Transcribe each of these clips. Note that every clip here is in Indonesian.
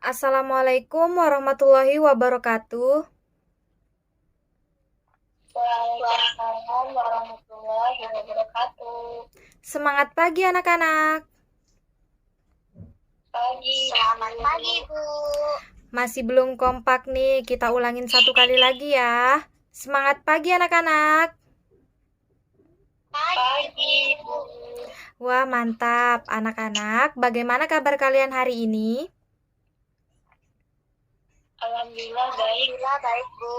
Assalamualaikum warahmatullahi wabarakatuh. Waalaikumsalam warahmatullahi wabarakatuh. Semangat pagi anak-anak. Selamat pagi, Bu. Masih belum kompak nih, kita ulangin satu kali lagi ya. Semangat pagi anak-anak. Pagi, Bu. Wah, mantap anak-anak. Bagaimana kabar kalian hari ini? Alhamdulillah baik, Bu.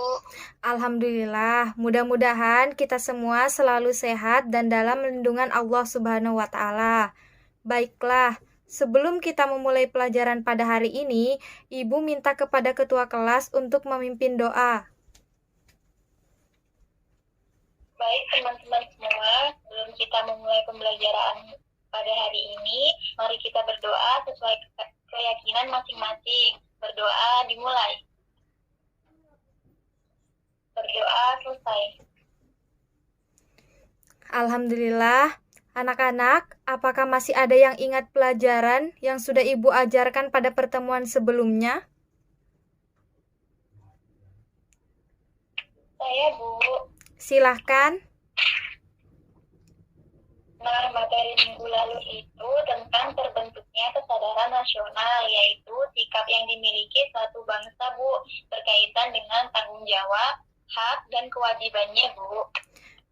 Alhamdulillah, mudah-mudahan kita semua selalu sehat dan dalam lindungan Allah Subhanahu wa Ta'ala. Baiklah, sebelum kita memulai pelajaran pada hari ini, Ibu minta kepada ketua kelas untuk memimpin doa. Baik, teman-teman semua, sebelum kita memulai pembelajaran pada hari ini, mari kita berdoa sesuai keyakinan masing-masing. Berdoa dimulai. Berdoa selesai. Alhamdulillah, anak-anak, apakah masih ada yang ingat pelajaran yang sudah Ibu ajarkan pada pertemuan sebelumnya? Saya, Bu. Silahkan. Nah, materi minggu lalu itu tentang terbentuknya kesadaran nasional, yaitu sikap yang dimiliki suatu bangsa, Bu, berkaitan dengan tanggung jawab, hak, dan kewajibannya, Bu.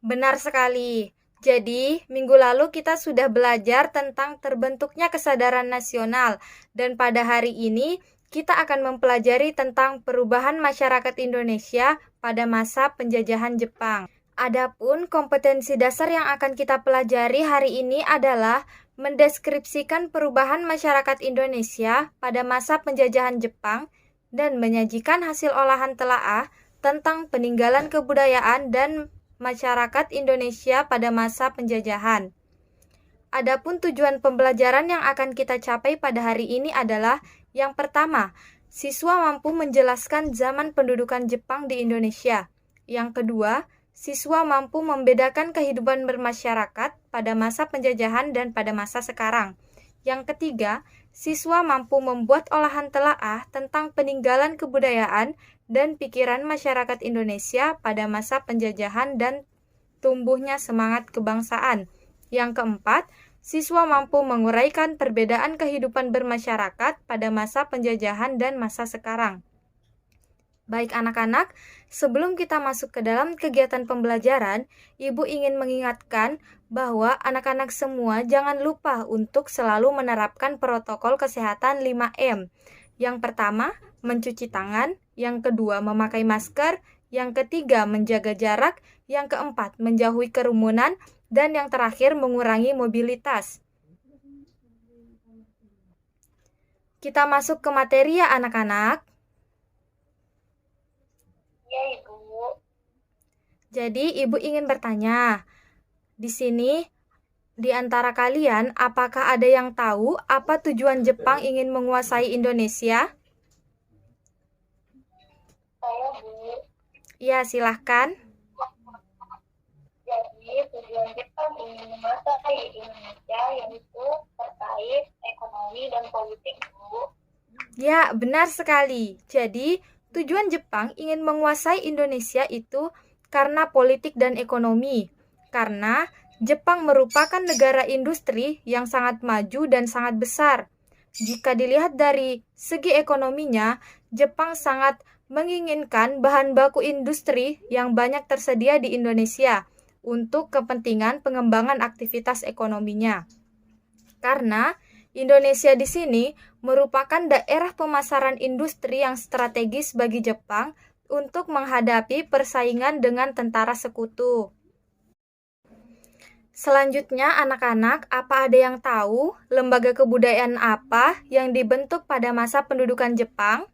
Benar sekali. Jadi, minggu lalu kita sudah belajar tentang terbentuknya kesadaran nasional, dan pada hari ini kita akan mempelajari tentang perubahan masyarakat Indonesia pada masa penjajahan Jepang. Adapun kompetensi dasar yang akan kita pelajari hari ini adalah mendeskripsikan perubahan masyarakat Indonesia pada masa penjajahan Jepang dan menyajikan hasil olahan telaah tentang peninggalan kebudayaan dan masyarakat Indonesia pada masa penjajahan. Adapun tujuan pembelajaran yang akan kita capai pada hari ini adalah yang pertama, siswa mampu menjelaskan zaman pendudukan Jepang di Indonesia. Yang kedua, siswa mampu membedakan kehidupan bermasyarakat pada masa penjajahan dan pada masa sekarang. Yang ketiga, siswa mampu membuat olahan telaah tentang peninggalan kebudayaan dan pikiran masyarakat Indonesia pada masa penjajahan dan tumbuhnya semangat kebangsaan. Yang keempat, siswa mampu menguraikan perbedaan kehidupan bermasyarakat pada masa penjajahan dan masa sekarang. Baik anak-anak, sebelum kita masuk ke dalam kegiatan pembelajaran, Ibu ingin mengingatkan bahwa anak-anak semua jangan lupa untuk selalu menerapkan protokol kesehatan 5M. Yang pertama, mencuci tangan, yang kedua, memakai masker, yang ketiga, menjaga jarak, yang keempat, menjauhi kerumunan, dan yang terakhir, mengurangi mobilitas. Kita masuk ke materi ya anak-anak. Ya, Ibu. Jadi, Ibu ingin bertanya, di sini, di antara kalian, apakah ada yang tahu apa tujuan Jepang ingin menguasai Indonesia? Saya, Bu. Ya, silahkan. Jadi, tujuan Jepang ingin menguasai Indonesia yaitu terkait ekonomi dan politik, Bu. Ya, benar sekali. Jadi, tujuan Jepang ingin menguasai Indonesia itu karena politik dan ekonomi. Karena Jepang merupakan negara industri yang sangat maju dan sangat besar. Jika dilihat dari segi ekonominya, Jepang sangat menginginkan bahan baku industri yang banyak tersedia di Indonesia untuk kepentingan pengembangan aktivitas ekonominya. Karena Indonesia di sini merupakan daerah pemasaran industri yang strategis bagi Jepang untuk menghadapi persaingan dengan tentara sekutu. Selanjutnya, anak-anak, apa ada yang tahu lembaga kebudayaan apa yang dibentuk pada masa pendudukan Jepang?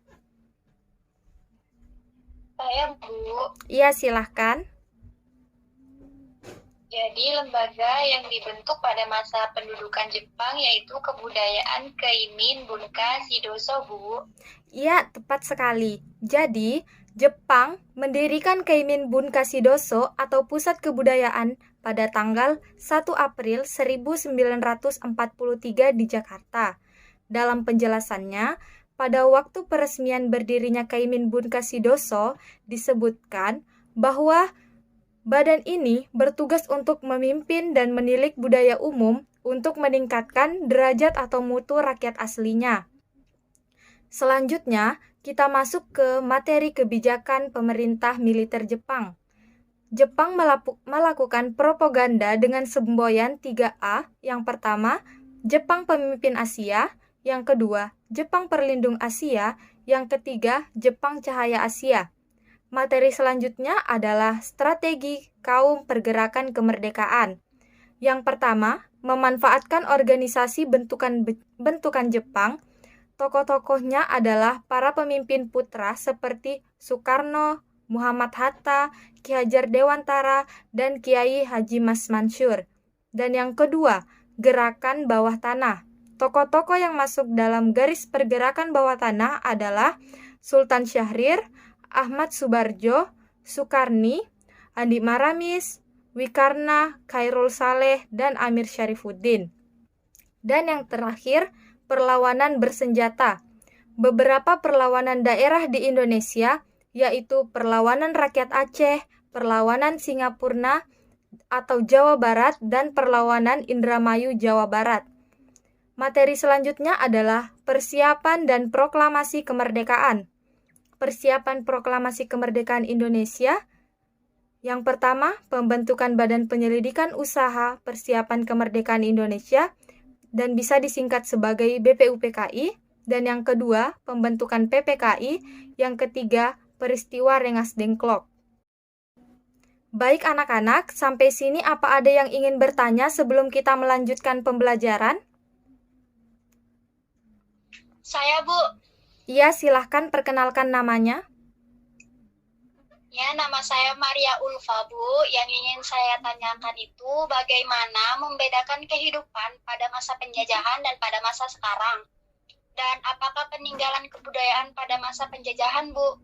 Saya, Bu. Iya, silahkan. Jadi, lembaga yang dibentuk pada masa pendudukan Jepang yaitu Kebudayaan Keimin Bunka Shidoso, Bu. Iya, tepat sekali. Jadi, Jepang mendirikan Keimin Bunka Shidoso atau Pusat Kebudayaan pada tanggal 1 April 1943 di Jakarta. Dalam penjelasannya, pada waktu peresmian berdirinya Kaimin Bunkasidoso disebutkan bahwa badan ini bertugas untuk memimpin dan menilik budaya umum untuk meningkatkan derajat atau mutu rakyat aslinya. Selanjutnya, kita masuk ke materi kebijakan pemerintah militer Jepang. Jepang melakukan propaganda dengan semboyan 3A. Yang pertama, Jepang Pemimpin Asia. Yang kedua, Jepang Perlindung Asia. Yang ketiga, Jepang Cahaya Asia. Materi selanjutnya adalah strategi kaum pergerakan kemerdekaan. Yang pertama, memanfaatkan organisasi bentukan Jepang. Tokoh-tokohnya adalah para pemimpin putra seperti Soekarno, Muhammad Hatta, Ki Hajar Dewantara, dan Kiai Haji Mas Mansur. Dan yang kedua, gerakan bawah tanah. Tokoh-tokoh yang masuk dalam garis pergerakan bawah tanah adalah Sultan Syahrir, Ahmad Subarjo, Sukarni, Andi Maramis, Wikarna, Khairul Saleh, dan Amir Syarifuddin. Dan yang terakhir, perlawanan bersenjata. Beberapa perlawanan daerah di Indonesia, yaitu perlawanan rakyat Aceh, perlawanan Singapura atau Jawa Barat, dan perlawanan Indramayu Jawa Barat. Materi selanjutnya adalah persiapan dan proklamasi kemerdekaan. Persiapan proklamasi kemerdekaan Indonesia. Yang pertama, pembentukan Badan Penyelidikan Usaha Persiapan Kemerdekaan Indonesia dan bisa disingkat sebagai BPUPKI. Dan yang kedua, pembentukan PPKI. Yang ketiga, peristiwa Rengas Dengklok. Baik anak-anak, sampai sini apa ada yang ingin bertanya sebelum kita melanjutkan pembelajaran? Saya, Bu. Iya, silahkan perkenalkan namanya. Ya, nama saya Maria Ulfa, Bu. Yang ingin saya tanyakan itu bagaimana membedakan kehidupan pada masa penjajahan dan pada masa sekarang? Dan apakah peninggalan kebudayaan pada masa penjajahan, Bu?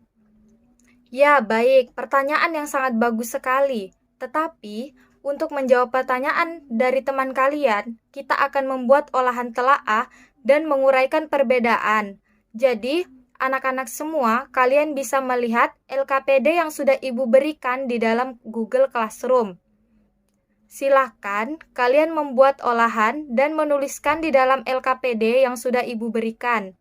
Ya, baik. Pertanyaan yang sangat bagus sekali. Tetapi, untuk menjawab pertanyaan dari teman kalian, kita akan membuat olahan telaah dan menguraikan perbedaan. Jadi, anak-anak semua, kalian bisa melihat LKPD yang sudah Ibu berikan di dalam Google Classroom. Silahkan kalian membuat olahan dan menuliskan di dalam LKPD yang sudah Ibu berikan.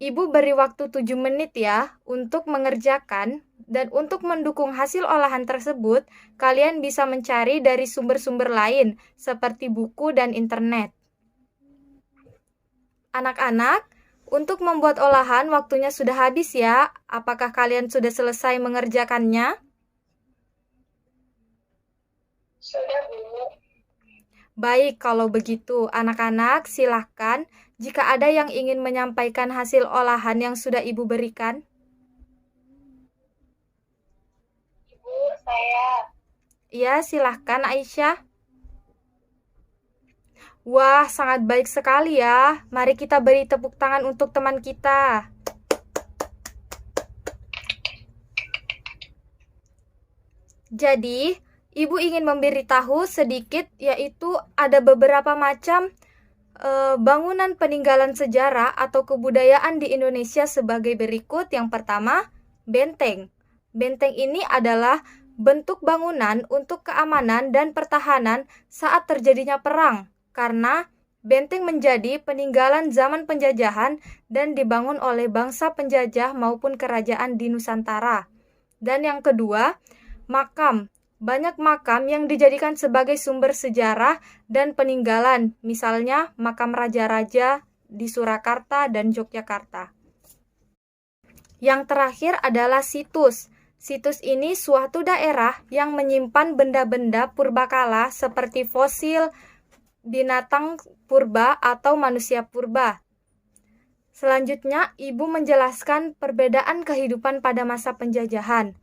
Ibu beri waktu 7 menit ya untuk mengerjakan, dan untuk mendukung hasil olahan tersebut, kalian bisa mencari dari sumber-sumber lain seperti buku dan internet. Anak-anak, untuk membuat olahan waktunya sudah habis ya. Apakah kalian sudah selesai mengerjakannya? Sudah, Bu. Baik, kalau begitu anak-anak silahkan jika ada yang ingin menyampaikan hasil olahan yang sudah Ibu berikan. Ibu, saya. Iya, silahkan Aisyah. Wah, sangat baik sekali ya. Mari kita beri tepuk tangan untuk teman kita. Jadi, Ibu ingin memberitahu sedikit, yaitu ada beberapa macam bangunan peninggalan sejarah atau kebudayaan di Indonesia sebagai berikut. Yang pertama, benteng. Benteng ini adalah bentuk bangunan untuk keamanan dan pertahanan saat terjadinya perang, karena benteng menjadi peninggalan zaman penjajahan dan dibangun oleh bangsa penjajah maupun kerajaan di Nusantara. Dan yang kedua, makam. Banyak makam yang dijadikan sebagai sumber sejarah dan peninggalan, misalnya makam raja-raja di Surakarta dan Yogyakarta. Yang terakhir adalah situs. Situs ini suatu daerah yang menyimpan benda-benda purbakala seperti fosil, binatang purba atau manusia purba. Selanjutnya, Ibu menjelaskan perbedaan kehidupan pada masa penjajahan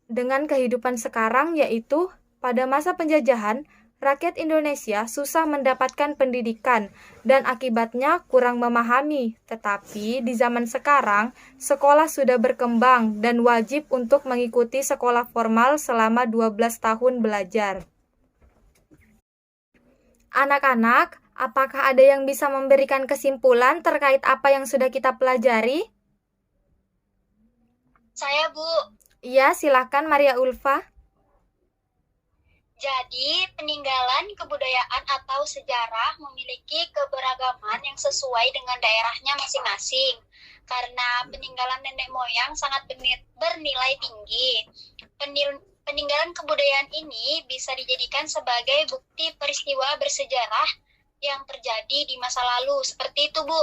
dengan kehidupan sekarang, yaitu pada masa penjajahan, rakyat Indonesia susah mendapatkan pendidikan dan akibatnya kurang memahami. Tetapi di zaman sekarang, sekolah sudah berkembang dan wajib untuk mengikuti sekolah formal selama 12 tahun belajar. Anak-anak, Apakah ada yang bisa memberikan kesimpulan terkait apa yang sudah kita pelajari? Saya, Bu. Iya, silakan Maria Ulfa. Jadi, peninggalan kebudayaan atau sejarah memiliki keberagaman yang sesuai dengan daerahnya masing-masing. Karena peninggalan nenek moyang sangat bernilai tinggi. Peninggalan kebudayaan ini bisa dijadikan sebagai bukti peristiwa bersejarah yang terjadi di masa lalu. Seperti itu, Bu.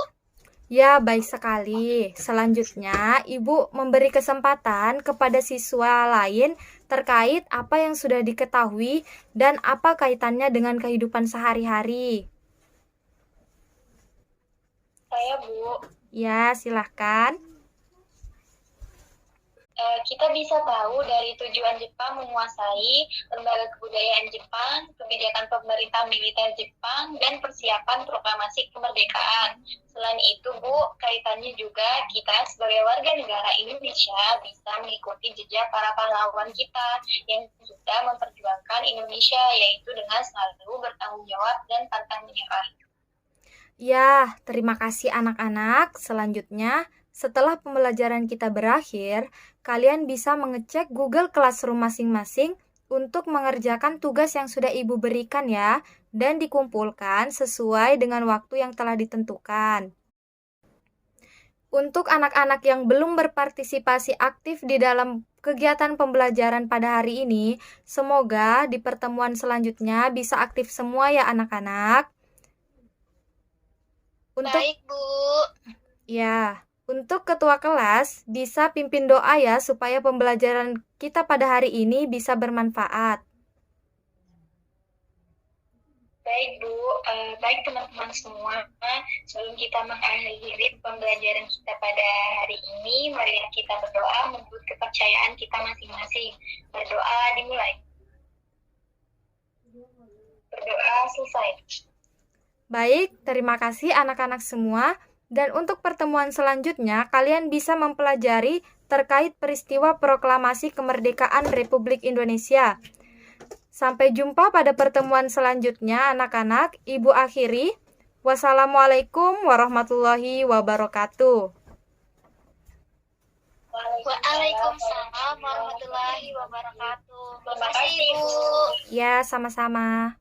Ya, baik sekali. Selanjutnya, Ibu memberi kesempatan kepada siswa lain terkait apa yang sudah diketahui dan apa kaitannya dengan kehidupan sehari-hari. Saya, Bu. Ya, silahkan. Kita bisa tahu dari tujuan Jepang menguasai lembaga kebudayaan Jepang, kebijakan pemerintah militer Jepang, dan persiapan proklamasi kemerdekaan. Selain itu, Bu, kaitannya juga kita sebagai warga negara Indonesia bisa mengikuti jejak para pahlawan kita yang sudah memperjuangkan Indonesia, yaitu dengan selalu bertanggung jawab dan pantang menyerah. Ya, terima kasih anak-anak. Selanjutnya, setelah pembelajaran kita berakhir, kalian bisa mengecek Google Classroom masing-masing untuk mengerjakan tugas yang sudah Ibu berikan ya, dan dikumpulkan sesuai dengan waktu yang telah ditentukan. Untuk anak-anak yang belum berpartisipasi aktif di dalam kegiatan pembelajaran pada hari ini, semoga di pertemuan selanjutnya bisa aktif semua ya anak-anak. Baik, Bu. Ya, untuk ketua kelas bisa pimpin doa ya supaya pembelajaran kita pada hari ini bisa bermanfaat. Baik, Bu. Baik teman-teman semua. Sebelum kita mengakhiri pembelajaran kita pada hari ini, mari kita berdoa menurut kepercayaan kita masing-masing. Berdoa dimulai. Berdoa selesai. Baik, terima kasih anak-anak semua. Dan untuk pertemuan selanjutnya, kalian bisa mempelajari terkait peristiwa proklamasi kemerdekaan Republik Indonesia. Sampai jumpa pada pertemuan selanjutnya, anak-anak. Ibu akhiri. Wassalamualaikum warahmatullahi wabarakatuh. Waalaikumsalam warahmatullahi wabarakatuh. Terima kasih, Bu. Ya, sama-sama.